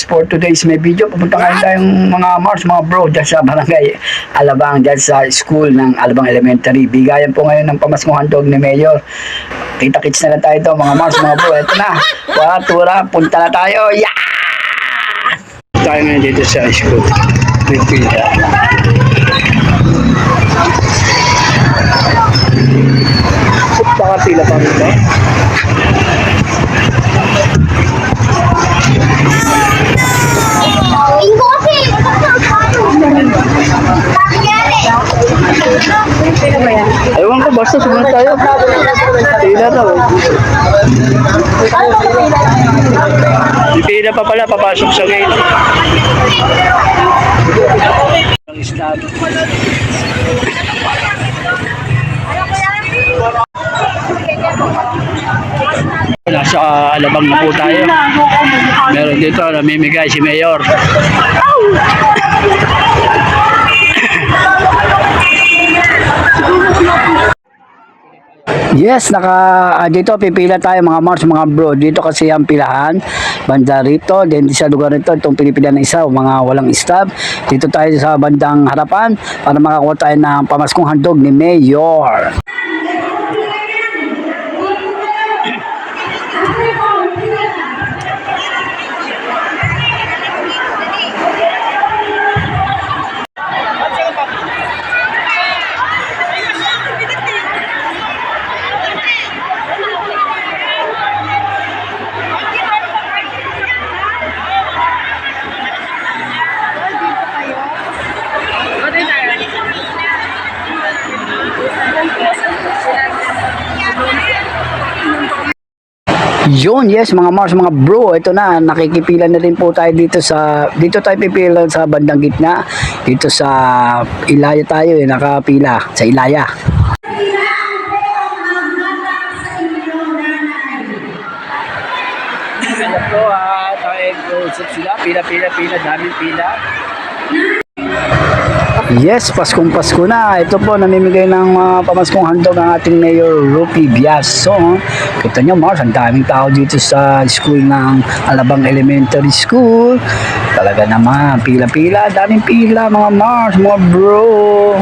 Mars, for today's may video. Pupunta ngayon tayong mga Mars, mga bro, dyan sa barangay Alabang, dyan sa school ng Alabang Elementary. Bigayan po ngayon ng pamaskong handog ni Mayor. Kita-kits na lang tayo ito, mga Mars, mga bro. Ito na, tura, punta na tayo. Yeah! Tayo ngayon dito sa school. Pipila. Baka pila pa ito. Ewan ko, basta sumunod tayo. Pila daw. Pila pa pala, papasok sa gate. Ang isnab. Nasa Alabang na po tayo. Meron dito, namimigay si Mayor. Yes, dito pipila tayo mga Mars, mga bro. Dito kasi ang pilahan, banda rito, then sa lugar nito, itong pinipila ng isa, mga walang stop. Dito tayo sa bandang harapan para makakuha tayo ng pamaskong handog ni Mayor. Yun, yes mga Mars, mga bro, ito na, nakikipila na rin po tayo dito tayo pipila sa bandang gitna, dito sa Ilaya tayo, nakapila sa Ilaya. Ito tayo sila, pila, daming pila. Yes, Paskong Pasko na. Ito po, namimigay ng pamaskong handog ang ating Mayor Rupi Biaso. Kita nyo Mars, ang daming tao dito sa school ng Alabang Elementary School. Talaga naman, pila-pila, daming pila mga Mars, mga bro.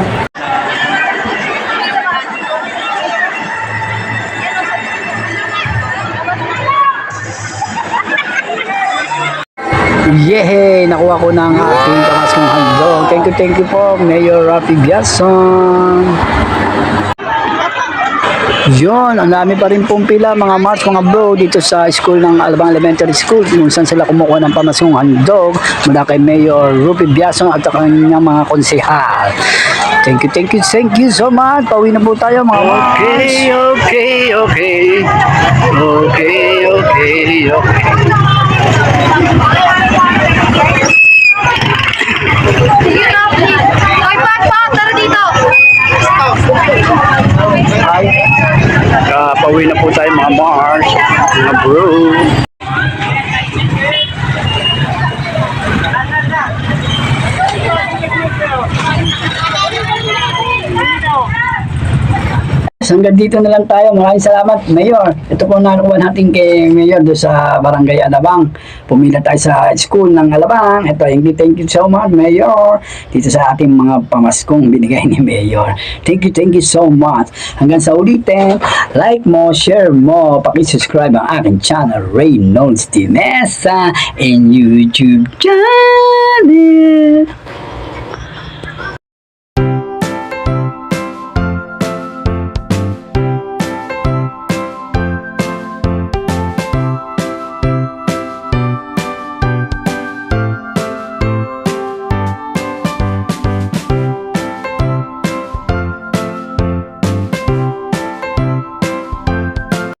Yehey! Nakuha ko ng ating pamaskong handog. Thank you po, Mayor Rupi Biason. Yun, ang dami pa rin pong pila mga Mars, mga bro, dito sa school ng Alabang Elementary School kung saan sila kumukuha ng pamaskong handog mula kay Mayor Rupi Biason at kanyang mga konsehal. Thank you so much. Pauwi na po tayo mga Mars. Okay. Pauwi na po tayo mga Mars, mga bro. Hanggang dito na lang tayo. Maraming salamat, Mayor. Ito po nakuha natin kay Mayor doon sa Barangay Alabang. Pumila tayo sa school ng Alabang. Ito, thank you so much, Mayor. Dito sa ating mga pamaskong binigay ni Mayor. Thank you so much. Hanggang sa ulitin, like mo, share mo, pakisubscribe ang aking channel, Reynolds Tinesa, and YouTube channel.